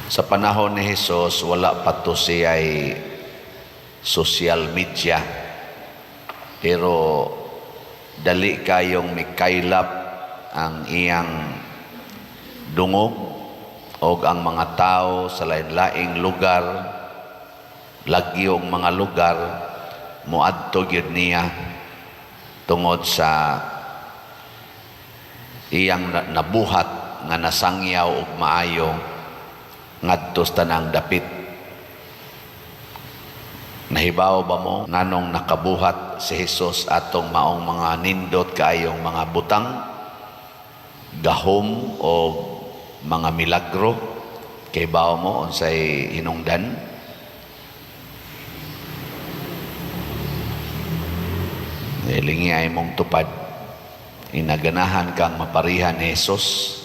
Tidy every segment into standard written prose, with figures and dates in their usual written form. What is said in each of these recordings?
Sa panahon ni Jesus, wala pa to siya ay social media. Pero dali kayong mikaylap ang iyang dungog o ang mga tao sa lain-laing lugar, lagyong mga lugar, muadto gyud niya tungod sa iyang nabuhat nga nasangyaw og maayo ngadto sa tanang dapit. Nahibaw ba mo nganong nakabuhat si Jesus atong maong mga nindot kaayong mga butang, gahom o mga milagro? Kay bawo mo unsay hinungdan? Ilingi ay mong tupad. Inaganahan kang maparihan ni Jesus.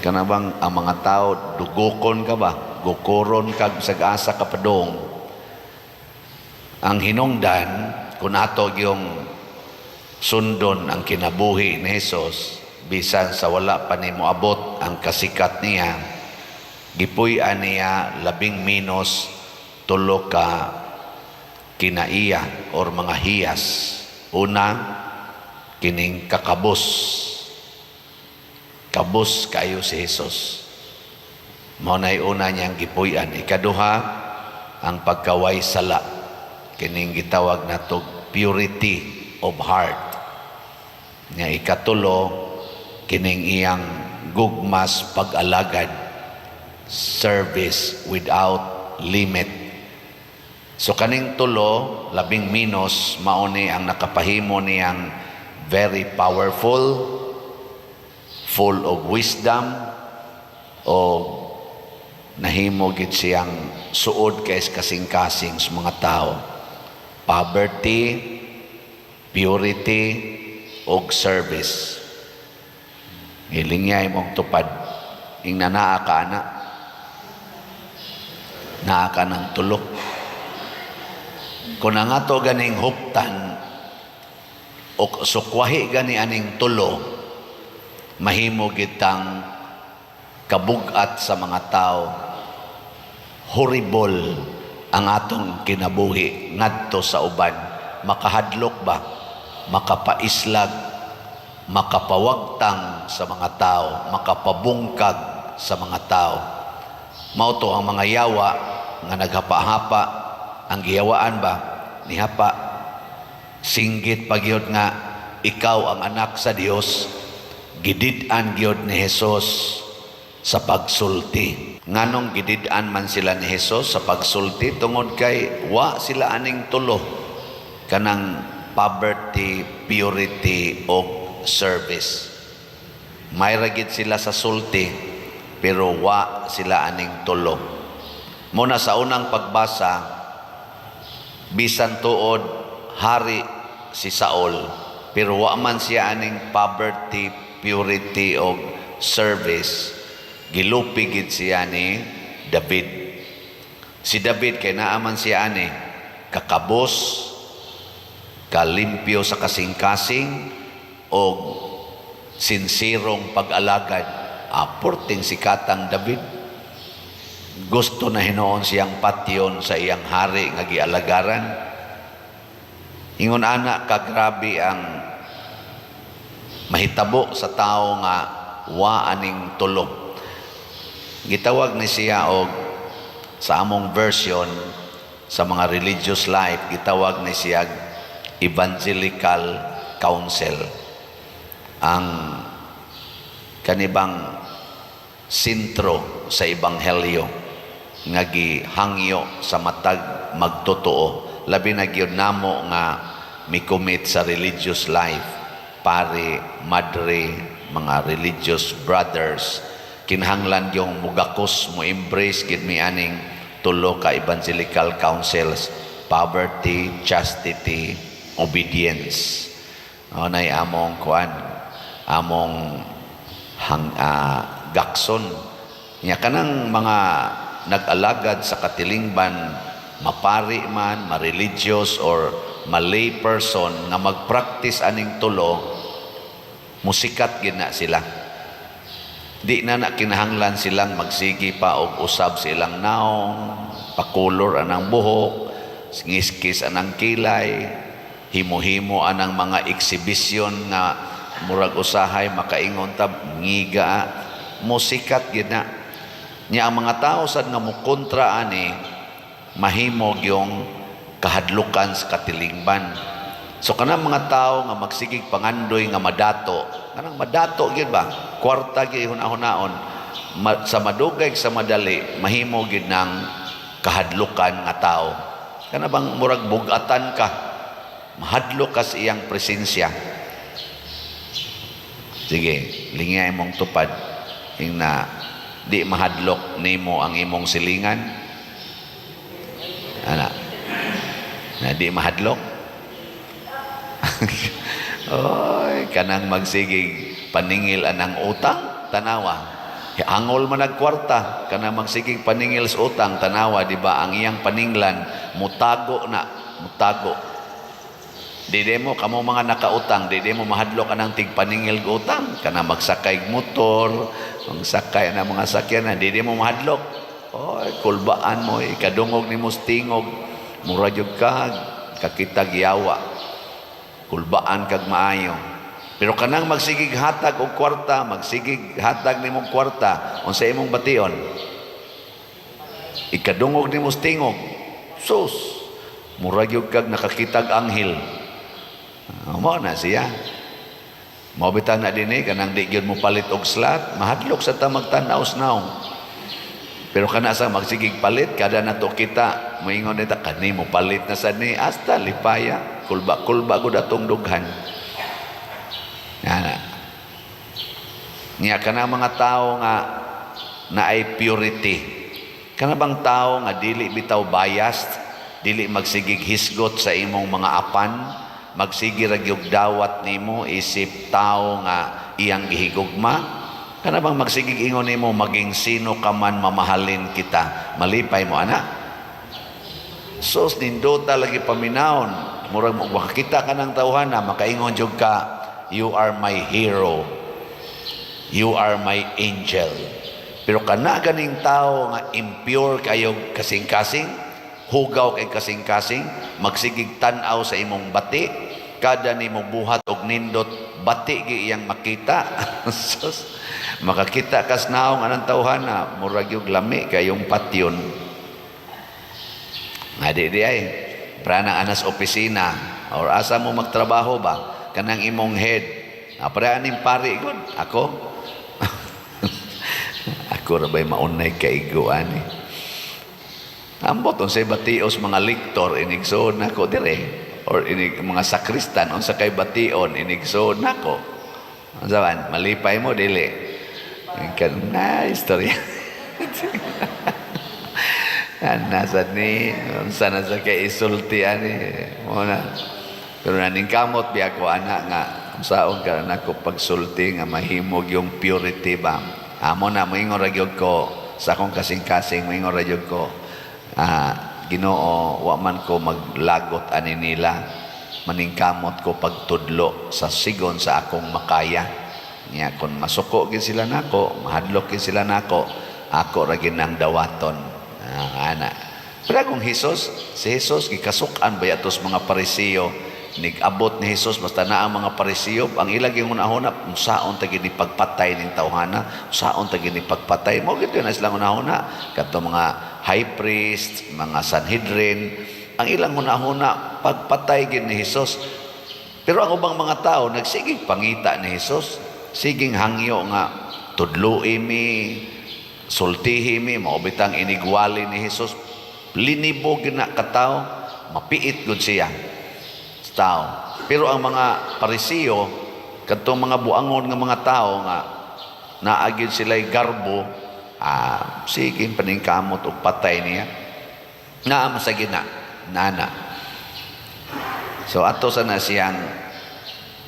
Kanabang ang mga tao, dugokon ka ba? Gukoron kag sag-asa ka padong. Ang hinungdan, kung ato yung sundon ang kinabuhi ni Jesus, bisan sa wala pa ni moabot ang kasikat niya, gipuy-an niya 13 ka kinaiya or mga hiyas. Una, kining kakabos. Kabos kayo si Jesus. Mao nay una niyang gipuy-an. Ikaduha, ang pagkaway sala. Kining gitawag natog purity of heart. Nga ikatulo, kining iyang gugmas pag-alagad. Service without limit. So kaning tulo, 11 mauni ang nakapahimo niyang very powerful, full of wisdom, o nahimo gid siyang suod kay kasing-kasing sa mga tao. Poverty, purity, og service. Ilingay mong tupad. Ing nanaa ka na. Naa ka ng tulok. Kung nga to ganing huptan, o sukwahi gani aning tulo, mahimo gitang kabugat sa mga tao. Horrible ang atong kinabuhi ngadto sa uban. Makahadlok ba? Makapaislag, makapawagtang sa mga tao, makapabungkag sa mga tao. Mao to ang mga yawa nga naghapa-hapa. Ang giyawaan ba? Nihapa. Singgit pagyod nga ikaw ang anak sa Dios. Gidid-an gyud ni Jesus sa pagsulti. Nganong gidid-an man sila ni Jesus sa pagsulti? Tungod kay wa sila aning tulo kanang poverty, purity o service. May ragid sila sa sulti pero wa sila aning tulo. Muna sa unang pagbasa, bisan tuod hari si Saul pero wa man siya aning poverty, purity o service. Gilupigid siya ni David. Si David kay naaman siya ani kakabos, kalimpyo sa kasing-kasing o sinsirong pag-alagad. Aporting sikatang David. Gusto na hinoon siyang patyon sa iyang hari nga gialagaran. Ingon ana ka grabe ang mahitabo sa tao nga wa aning tulo. Gitawag ni siya og sa among version sa mga religious life, gitawag ni siya evangelical council. Ang kanibang sentro sa ebanghelyo nga gihangyo sa matag magtotoo. Labi na gyud namo nga mikomit sa religious life, pare, madre, mga religious brothers, kinahanglan yung mugakos mo embrace gid mi aning tulo ka evangelical councils: poverty, chastity, obedience. Nay among kuan, among gakson nya kanang mga nag-alagad sa katilingban, mapari man, ma-religious or ma-lay person nga mag-practice aning tulo, musikat gid na sila. Di na kinahanglan silang magsigi pa og usab sa ilang naong, pakulor anang buhok, ngiskis anang kilay, himo-himo anang mga eksibisyon nga murag usahay makaingon tab ngiga, musikat gid na. Nya ang mga tao sad nga mukontra ani mahimog yung kahadlukan sa katilingban. So kanang mga tao nga magsigig pangandoy nga madato, kanang madato gyud ba? Kwarta gyud hunahon sa madugay sa madali mahimo gyud ng kahadlukan nga tao. Kana bang murag bugatan ka, mahadlok ka sa iyang presensya. Sige, lingay mong tupad ing na di mahadlok nimo ang imong silingan. Ana, na di mahadlok. Oy, kanang magsigig paningil anang utang, tanawa. Angol man nagkwarta, kanang magsigig paningil sa utang, tanawa, di ba? Ang iyang paninglan, mutago na, mutago. Dide mo, kamo mga nakautang, dide mo mahadlok anang tigpaningil utang, kanang magsakay motor, magsakay na mga sakyanan, dide mo mahadlok. Oy, kulbaan mo, ikadungog ni mo stingog, muradyog ka, kakitag yawa. Kulbaan kag maayo. Pero kanang magsigig hatag og kwarta, magsigig hatag nimong kwarta, unsa imong bation? Ikadungog nimo stingog. Sus, murag gyud kag nakakitag anghel. Mo na siya. Mao bitaw na dinhi kanang di gyud mo palit og slot, mahadlok sa ta magtan-aw. Pero kana sa magsigig palit kada nato kita moingon nita kani mo palit na sad ni hasta lipaya kulba gud atong dughan. Ana. Niya kana mga tao nga naay purity. Kana bang tao nga dili bitaw biased, dili magsigig hisgot sa imong mga apan, magsigi ra gyud dawat nimo isip tao nga iyang gihigugma. Kana bang magsigig ingon nimo maging sino ka man mamahalin kita, malipay mo ana. Sos nindota lagi paminawon, murag mo makakita ka ng tawhana, makaingon jud ka, you are my hero, you are my angel. Pero kana ganing tao nga impure kayo kasing-kasing, hugaw kay kasing-kasing, magsigig tan-aw sa imong bati, kada nimo buhat og nindot bati gi iyang makita. Sos makakita kas naong anang tawhana, murag yung lami kayong patyon. Nga di ay, pranang anas opisina, or asa mo magtrabaho ba, kanang imong head, pranang pari good, ako? Ako ra ba'y maunay kaiguan eh. Ambot, unsay batios mga liktor, inigsoon nako dire, or inig mga sakristan, unsa kay bation, inigsoon nako. Unsaman, malipay mo, dili. Na istorya. Nasa ni sana sa kay isulti ani muna. Pero naning kamot biya ko anak nga saon ka nako pagsulti nga mahimog yung purity ba. Amo na moingon ra gyud ko sa akong kasing-kasing moingon ra gyud ko. Ginoo wa man ko maglagot ani nila. Maningkamot ko pagtudlo sa sigon sa akong makaya. Nya kon masuko gid sila nako, mahadlok gid sila nako, ako ra gid nang dawaton. Ana. Pero kung si Jesus gikasukan ba yatos mga Parisiyo, nig-abot ni Jesus basta naa ang mga Parisiyo, ang ilang gingunahuna unsaon ta gid pagpatay ning tawhana, unsaon ta gid pagpatay. Mo gid na sila unahuna kadto mga high priest, mga Sanhedrin, ang ilang unahuna pagpatay gid ni Jesus. Pero ang ubang mga tao nagsigig pangita ni Jesus. Siging hangyo nga tudlu'i mi, sultihi mi, maubitang inigwali ni Jesus. Linibog na katao, mapiit gud siya sa tao. Pero ang mga Parisiyo, kadtong mga buangon nga mga tao nga naagid sila'y garbo, siging paningkamot og patay niya. Naa masagina, nana. So ato sana siyang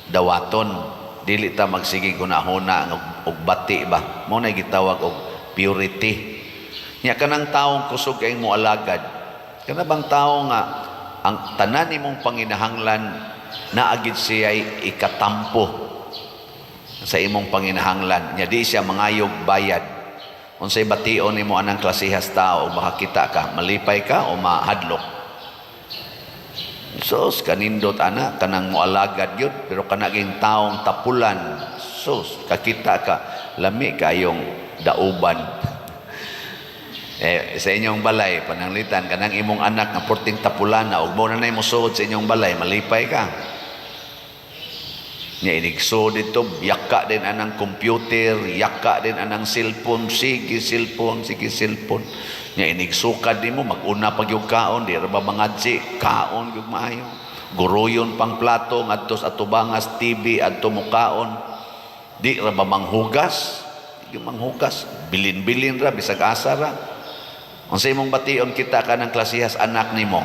dawaton. Dili ta magsigig unahuna og bati ba, mo na gitawag og purity. Nya kanang taong kusog kay mo alagad, kana bang tao nga ang tanan nimong panginahanglan naagid siya ikatampo. sa imong panginahanglan. Nya di siya mangayog bayad. Unsay bation nimo anang klasehas tao, baka kita ka, malipay ka o mahadlok. Sus, kanindot ana, kanang moalagad yun, pero kanaging taong tapulan, sus, kakita ka, lami kayong dauban. Sa inyong balay, pananglitan, kanang imong anak na porting tapulan na, ug mo na mo suod sa inyong balay, malipay ka. Nya inigso dito, yaka din anang computer, yaka din anang cellphone, sige cellphone. Nya inigsuka din mo, mag-una pag yung kaon, di ba mga kaon yung maayo. Guruyon pang plato, ngadto sa atubangas TV, adto mo kaon. Di ra ba manghugas? Yung manghugas, bilin-bilin ra, bisag asa ra. Ang sa imong bation kita ka ng klasihas anak nimo,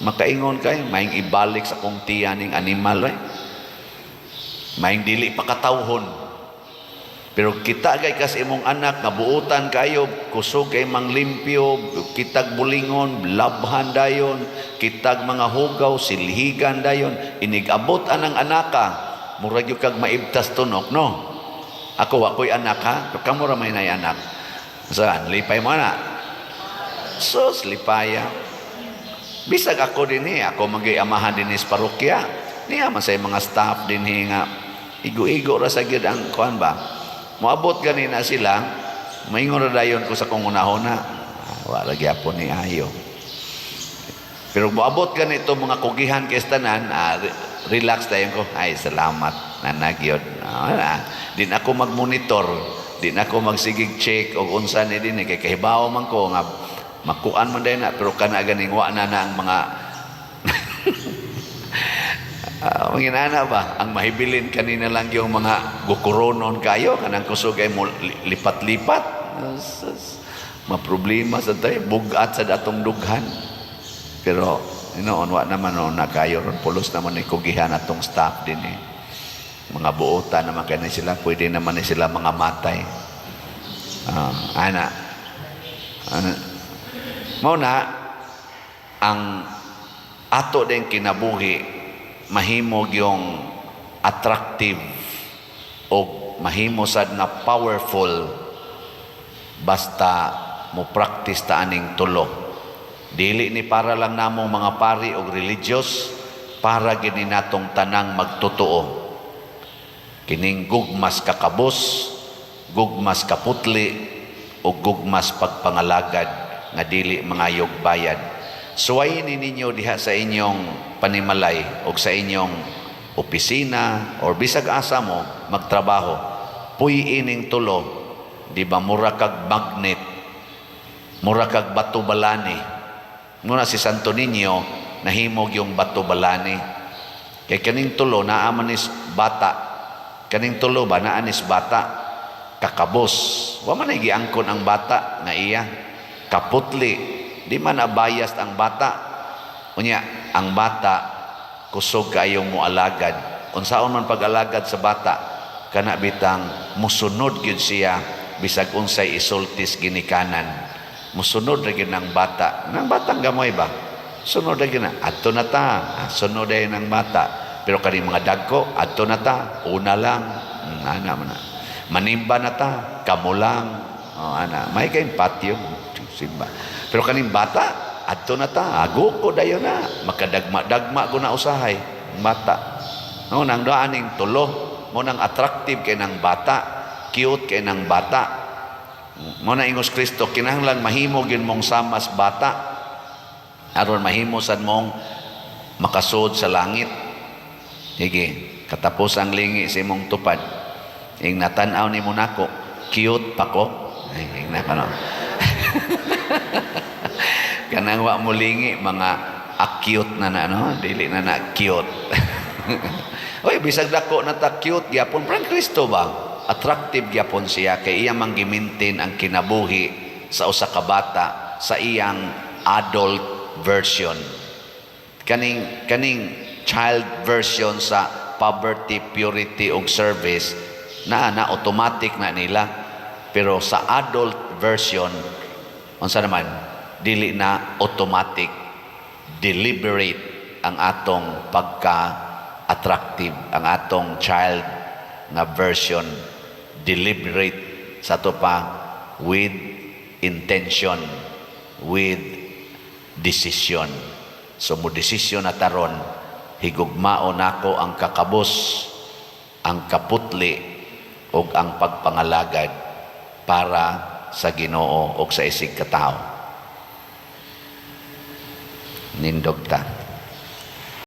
makaingon kay, maing ibalik sa kong tiyaning animal, right? Maing dili pakatawhon. Pero kita kay kas imong anak nga buutan kayo, kusog kay manglimpyo, kitag bulingon, labhan dayon, kitag mga hugaw, silhigan dayon, inigabot anang anaka, murag yung kag maibtas tunok, no? Ako'y anak ha, pero kamo ra may nay anak. Saan? Lipay mo na. Sus, lipaya. Bisag ako din ako mag-iamahan din sa parokya. Niya man sa mga staff din nga igo-igo ra sa gyud ang kuan ba. Moabot ganina sila, maingon ra dayon ko sa kong unahona. Wala gyapon ni ayo. Pero moabot ganito mga kugihan kay tanan, relax dayon ko. Ay salamat nanagyod. Din ako magmonitor, din ako magsigig check og unsa ni din kay kahibaw man ko nga makuan man day na, pero kana ganing wa na ang mga manginana ba, ang mahibilin kanina lang yung mga gukuronon kayo, kanang kusog ay mo lipat-lipat. Maproblema sa tayo, bugat sa datong dughan. Pero, inoon, wa naman na kayo ron, pulos naman ni kugihan atong staff din Mga buota naman kayo sila, pwede naman sila mga matay. Mauna, ang ato din kinabuhi, mahimog yung attractive o mahimo sad na powerful basta mo practice ta aning tulo. Dili ni para lang namong mga pari o religious, para gini natong tanang magtotoo. Kining gugmas kakabos, gugmas kaputli, o gugmas pagpangalagad nga dili mangayog bayad. Suwayin ninyo diha sa inyong panimalay o sa inyong opisina o bisag asa mo magtrabaho. Puy ining tulo, di ba mura kag magnet, mura kag bato balani. Muna si Santo Niño nahimog yung bato balani. Kay kaning tulo naaman is bata. Kaning tulo ba naan is bata? Kakabos. Wa man giangkon ang bata nga iya. Kaputli. Di man nabayas ang bata. Unya, ang bata, kusog kayong mualagad. Unsaon man pag-alagad sa bata, kana bitang musunod gyud siya, bisag unsay isultis ginikanan. Musunod ra gyud ng bata. Nang batang gamoy ba? Sunod ra gyud na. Adto na ta. Sunod ay ng bata. Pero kani mga dagko, adto na ta. Una lang. Ana man na. Manimba na ta. Kamo lang. Ana. May kayong patio. Simba. Pero kaning bata, adto na ta, ago ko dayon na, makadagma-dagma ko na usahay, bata. No, nang daaning tulo, mo nang attractive kay nang bata, cute kay nang bata. Mo na ingos Kristo, kinahanglan mahimo gyud mong samas bata, aron mahimo sad mong makasud sa langit. Sige, katapos ang lingi sa imong tupad, ing natan-aw nimo nako, cute pa ko. Ay, ing nako no. Kanang wa mulingi mga acute na no, dili na cute. Oy, bisag dako na ta cute gyapon Pran Kristo ba? Attractive gyapon siya kay iya man gimintin ang kinabuhi sa usa ka bata sa iyang adult version. Kaning child version sa poverty, purity ug service na automatic na nila. Pero sa adult version, unsa naman? Dili na automatic, deliberate ang atong pagka-attractive, ang atong child nga version, deliberate sa to pa, with intention, with decision. So mo desisyon na taron, higugmao nako ang kakabos, ang kaputli, o ang pagpangalagad para sa Ginoo o sa isig katao. Nindog ta.